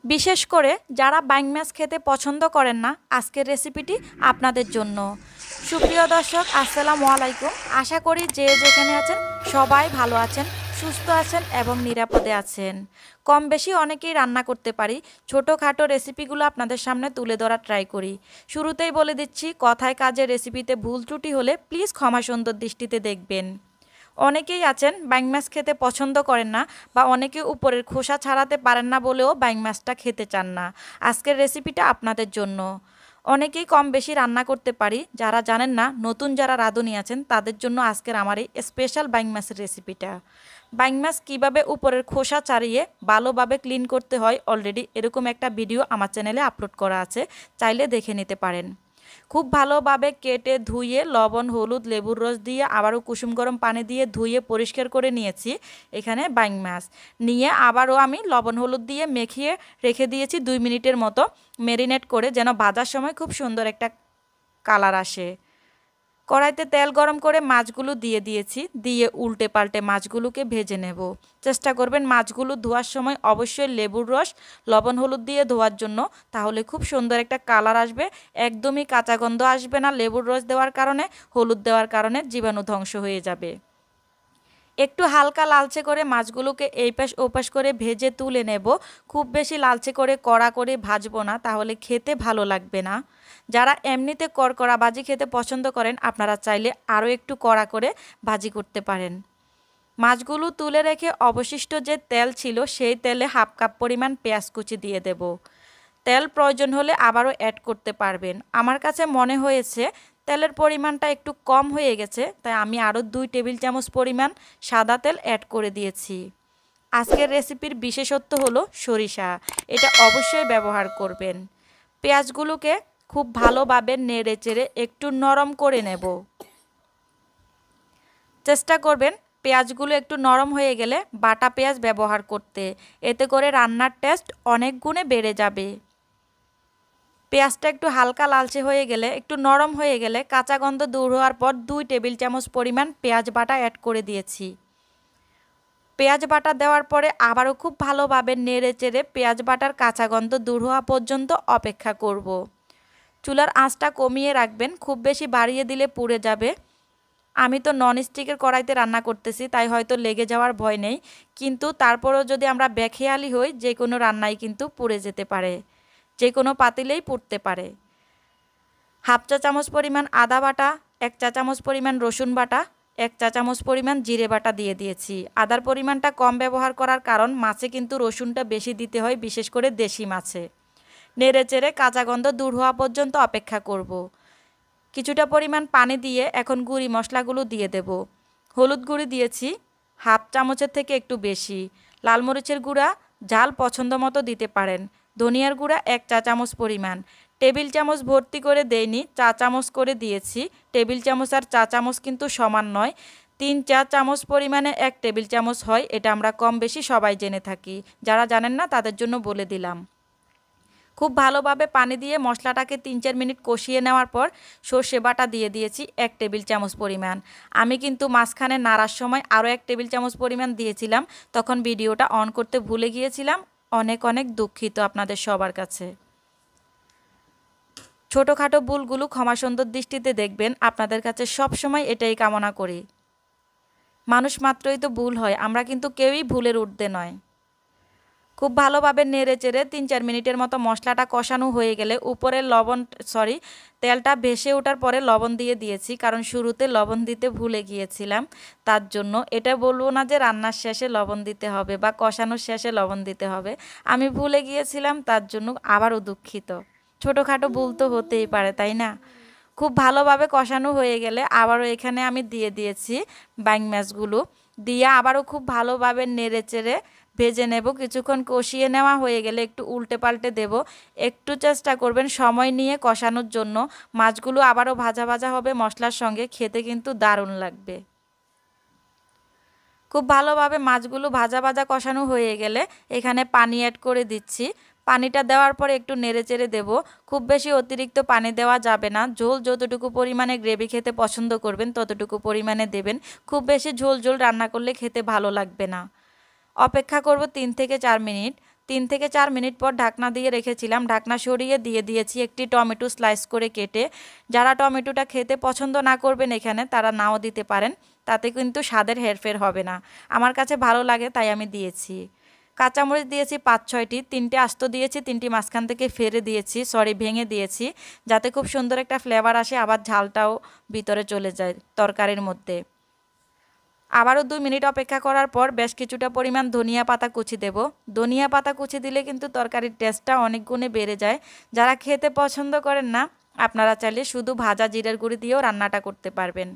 বিশেষ করে যারা বাইং মাছ খেতে পছন্দ করেন না, আজকের রেসিপিটি আপনাদের জন্য। সুপ্রিয় দর্শক, আসসালামু আলাইকুম। আশা করি যে যেখানে আছেন সবাই ভালো আছেন, সুস্থ আছেন এবং নিরাপদে আছেন। কম বেশি অনেকেই রান্না করতে পারি। ছোটোখাটো রেসিপিগুলো আপনাদের সামনে তুলে ধরার ট্রাই করি। শুরুতেই বলে দিচ্ছি, কথায় কাজে রেসিপিতে ভুল ত্রুটি হলে প্লিজ ক্ষমা সুন্দর দৃষ্টিতে দেখবেন। অনেকেই আছেন বাইং মাছ খেতে পছন্দ করেন না, বা অনেকে উপরের খোসা ছাড়াতে পারেন না বলেও বাইং মাছটা খেতে চান না। আজকের রেসিপিটা আপনাদের জন্য। অনেকেই কম বেশি রান্না করতে পারি, যারা জানেন না, নতুন যারা রাঁধুনি আছেন তাদের জন্য আজকের আমার এই স্পেশাল বাইং মাছের রেসিপিটা। বাইং মাছ কীভাবে উপরের খোসা ছাড়িয়ে ভালোভাবে ক্লিন করতে হয়, অলরেডি এরকম একটা ভিডিও আমার চ্যানেলে আপলোড করা আছে, চাইলে দেখে নিতে পারেন। খুব ভালোভাবে কেটে ধুয়ে লবণ, হলুদ, লেবুর রস দিয়ে আবারও কুসুম গরম পানি দিয়ে ধুয়ে পরিষ্কার করে নিয়েছি। এখানে বাইং মাছ নিয়ে আবারও আমি লবণ হলুদ দিয়ে মেখিয়ে রেখে দিয়েছি 2 মিনিটের মতো, ম্যারিনেট করে, যেন ভাজার সময় খুব সুন্দর একটা কালার আসে। কড়াইতে তেল গরম করে মাছগুলো দিয়ে দিয়েছি, দিয়ে উল্টে পাল্টে মাছগুলোকে ভেজে নেব। চেষ্টা করবেন মাছগুলো ধোয়ার সময় অবশ্যই লেবুর রস, লবণ হলুদ দিয়ে ধোয়ার জন্য, তাহলে খুব সুন্দর একটা কালার আসবে। একদমই কাঁচা গন্ধ আসবে না। লেবুর রস দেওয়ার কারণে, হলুদ দেওয়ার কারণে জীবাণু ধ্বংস হয়ে যাবে। একটু হালকা লালচে করে মাছগুলোকে এই পাশ ও পাশ করে ভেজে তুলে নেব। খুব বেশি লালচে করে কড়া করে ভাজবো না, তাহলে খেতে ভালো লাগবে না। যারা এমনিতে করকরা ভাজি খেতে পছন্দ করেন, আপনারা চাইলে আরও একটু কড়া করে ভাজি করতে পারেন। মাছগুলো তুলে রেখে অবশিষ্ট যে তেল ছিল, সেই তেলে 1/2 কাপ পরিমাণ পেঁয়াজ কুচি দিয়ে দেব। তেল প্রয়োজন হলে আবারও অ্যাড করতে পারবেন। আমার কাছে মনে হয়েছে তেলের পরিমাণটা একটু কম হয়ে গেছে, তাই আমি আরও 2 টেবিল চামচ পরিমাণ সাদা তেল অ্যাড করে দিয়েছি। আজকের রেসিপির বিশেষত্ব হলো সরিষা, এটা অবশ্যই ব্যবহার করবেন। পেঁয়াজগুলোকে খুব ভালোভাবে নেড়ে চেড়ে একটু নরম করে নেব। চেষ্টা করবেন পেঁয়াজগুলো একটু নরম হয়ে গেলে বাটা পেঁয়াজ ব্যবহার করতে, এতে করে রান্নার টেস্ট অনেক গুণে বেড়ে যাবে। পেঁয়াজটা একটু হালকা লালচে হয়ে গেলে, একটু নরম হয়ে গেলে, কাঁচা গন্ধ দূর হওয়ার পর 2 টেবিল চামচ পরিমাণ পেঁয়াজ বাটা অ্যাড করে দিয়েছি। পেঁয়াজ বাটা দেওয়ার পরে আবারও খুব ভালোভাবে নেড়ে চেড়ে পেঁয়াজ বাটার কাঁচা গন্ধ দূর হওয়া পর্যন্ত অপেক্ষা করব। চুলার আঁচটা কমিয়ে রাখবেন, খুব বেশি বাড়িয়ে দিলে পুড়ে যাবে। আমি তো ননস্টিকের কড়াইতে রান্না করতেছি, তাই হয়তো লেগে যাওয়ার ভয় নেই, কিন্তু তারপরেও যদি আমরা বেখেয়ালি হই, যে কোনো রান্নাই কিন্তু পুড়ে যেতে পারে, যে কোনো পাতিলেই পুড়তে পারে। 1/2 চা চামচ পরিমাণ আদা বাটা, 1 চা চামচ পরিমাণ রসুন বাটা, 1 চা চামচ পরিমাণ জিরে বাটা দিয়ে দিয়েছি। আদার পরিমাণটা কম ব্যবহার করার কারণ, মাছে কিন্তু রসুনটা বেশি দিতে হয়, বিশেষ করে দেশি মাছে। নেড়ে চেড়ে কাঁচা গন্ধ দূর হওয়া পর্যন্ত অপেক্ষা করব। কিছুটা পরিমাণ পানি দিয়ে এখন গুঁড়ি মশলাগুলো দিয়ে দেব। হলুদ গুঁড়ি দিয়েছি 1/2 চামচের থেকে একটু বেশি। লাল মরিচের গুঁড়া ঝাল পছন্দ মতো দিতে পারেন। ধনিয়ার গুঁড়া 1 চা চামচ পরিমাণ। টেবিল চামচ ভর্তি করে দেইনি, চা চামচ করে দিয়েছি। টেবিল চামচ আর চা চামচ কিন্তু সমান নয়। 3 চা চামচ পরিমাণে 1 টেবিল চামচ হয়, এটা আমরা কম বেশি সবাই জেনে থাকি। যারা জানেন না তাদের জন্য বলে দিলাম। খুব ভালোভাবে পানি দিয়ে মশলাটাকে 3-4 মিনিট কষিয়ে নেওয়ার পর সর্ষে বাটা দিয়ে দিয়েছি 1 টেবিল চামচ পরিমাণ। আমি কিন্তু মাঝখানে নাড়ার সময় আরও 1 টেবিল চামচ পরিমাণ দিয়েছিলাম, তখন ভিডিওটা অন করতে ভুলে গিয়েছিলাম। অনেক অনেক দুঃখিত আপনাদের সবার কাছে। ছোটোখাটো ভুলগুলো ক্ষমা সুন্দর দৃষ্টিতে দেখবেন, আপনাদের কাছে সব সময় এটাই কামনা করি। মানুষ মাত্রই তো ভুল হয়, আমরা কিন্তু কেউই ভুলের ঊর্ধ্বে নয়। খুব ভালোভাবে নেড়ে চেড়ে 3-4 মিনিটের মতো মশলাটা কষানো হয়ে গেলে উপরে তেলটা ভেসে ওঠার পরে লবণ দিয়ে দিয়েছি, কারণ শুরুতে লবণ দিতে ভুলে গিয়েছিলাম। তার জন্য এটা বলবো না যে রান্নার শেষে লবণ দিতে হবে বা কষানোর শেষে লবণ দিতে হবে, আমি ভুলে গিয়েছিলাম, তার জন্য আবারও দুঃখিত। ছোটোখাটো ভুল তো হতেই পারে, তাই না? খুব ভালোভাবে কষানো হয়ে গেলে আবারও এখানে আমি দিয়ে দিয়েছি বাইং মাছগুলো, দিয়ে আবারও খুব ভালোভাবে নেড়ে চেড়ে ভেজে নেব। কিছুক্ষণ কষিয়ে নেওয়া হয়ে গেলে একটু উল্টে পাল্টে দেব। একটু চেষ্টা করবেন সময় নিয়ে কষানোর জন্য। মাছগুলো আবারও ভাজা ভাজা হবে মশলার সঙ্গে, খেতে কিন্তু দারুণ লাগবে। খুব ভালোভাবে মাছগুলো ভাজা ভাজা কষানো হয়ে গেলে এখানে পানি অ্যাড করে দিচ্ছি। পানিটা দেওয়ার পরে একটু নেড়েচেড়ে দেব। খুব বেশি অতিরিক্ত পানি দেওয়া যাবে না। ঝোল যতটুকু পরিমাণে গ্রেভি খেতে পছন্দ করবেন ততটুকু পরিমাণে দেবেন। খুব বেশি ঝোল ঝোল রান্না করলে খেতে ভালো লাগবে না। অপেক্ষা করব 3 থেকে 4 মিনিট। 3 থেকে 4 মিনিট পর ঢাকনা দিয়ে রেখেছিলাম। ঢাকনা সরিয়ে দিয়ে দিয়েছি একটি টমেটো স্লাইস করে কেটে। যারা টমেটোটা খেতে পছন্দ না করবেন এখানে তারা নাও দিতে পারেন, তাতে কিন্তু স্বাদের হেরফের হবে না। আমার কাছে ভালো লাগে তাই আমি দিয়েছি। কাঁচামরিচ দিয়েছি 5-6টি, 3টে আস্ত দিয়েছি, 3টি মাঝখান থেকে ভেঙে দিয়েছি, যাতে খুব সুন্দর একটা ফ্লেভার আসে, আবার ঝালটাও ভিতরে চলে যায় তরকারির মধ্যে। আবারও 2 মিনিট অপেক্ষা করার পর বেশ কিছুটা পরিমাণ ধনিয়া পাতা কুচি দেব। ধনিয়া পাতা কুচি দিলে কিন্তু তরকারির টেস্টটা অনেক গুণে বেড়ে যায়। যারা খেতে পছন্দ করেন না আপনারা চাইলে শুধু ভাজা জিরার গুঁড়ি দিয়েও রান্নাটা করতে পারবেন।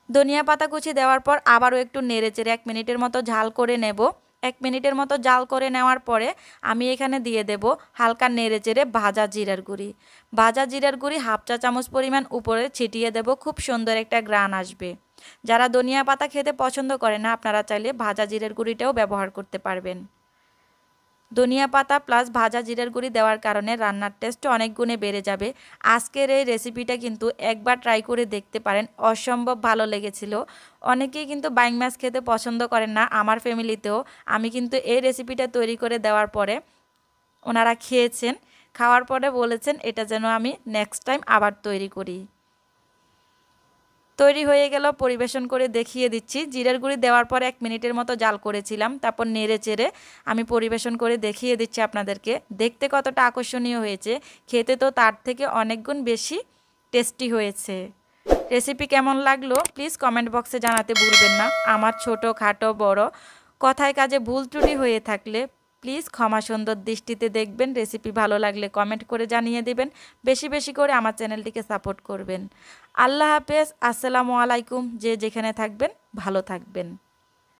ধনিয়া পাতা কুচি দেওয়ার পর আবারও একটু নেড়েচেড়ে 1 মিনিটের মতো ঝাল করে নেব। 1 মিনিটের মতো জাল করে নেওয়ার পরে আমি এখানে দিয়ে দেব হালকা নেড়েচেড়ে ভাজা জিরার গুঁড়ি। ভাজা জিরার গুঁড়ি 1/2 চা চামচ পরিমাণ উপরে ছিটিয়ে দেব, খুব সুন্দর একটা ঘ্রাণ আসবে। যারা ধনিয়া পাতা খেতে পছন্দ করে না আপনারা চাইলে ভাজা জিরার গুঁড়িটাও ব্যবহার করতে পারবেন। ধনিয়া পাতা প্লাস ভাজা জিরার গুঁড়ি দেওয়ার কারণে রান্নার টেস্ট অনেক গুণে বেড়ে যাবে। আজকের এই রেসিপিটা কিন্তু একবার ট্রাই করে দেখতে পারেন, অসম্ভব ভালো লেগেছিল। অনেকেই কিন্তু বাইং মাছ খেতে পছন্দ করেন না, আমার ফ্যামিলিতেও। আমি কিন্তু এই রেসিপিটা তৈরি করে দেওয়ার পরে ওনারা খেয়েছেন, খাওয়ার পরে বলেছেন এটা যেন আমি নেক্সট টাইম আবার তৈরি করি। তৈরি হয়ে গেল, পরিবেশন করে দেখিয়ে দিচ্ছি। জিরার গুঁড়ি দেওয়ার পর 1 মিনিটের মতো জাল করেছিলাম, তারপর নেড়ে চেড়ে আমি পরিবেশন করে দেখিয়ে দিচ্ছি আপনাদেরকে। দেখতে কতটা আকর্ষণীয় হয়েছে, খেতে তো তার থেকে অনেক গুণ বেশি টেস্টি হয়েছে। রেসিপি কেমন লাগলো প্লিজ কমেন্ট বক্সে জানাতে ভুলবেন না। আমার ছোট খাটো বড় কথায় কাজে ভুল ত্রুটি হয়ে থাকলে প্লিজ ক্ষমা সুন্দর দৃষ্টিতে দেখবেন। রেসিপি ভালো লাগলে কমেন্ট করে জানিয়ে দিবেন। বেশি বেশি করে আমার চ্যানেলটিকে সাপোর্ট করবেন। আল্লাহ হাফেজ, আসসালামু আলাইকুম। যে যেখানে থাকবেন ভালো থাকবেন।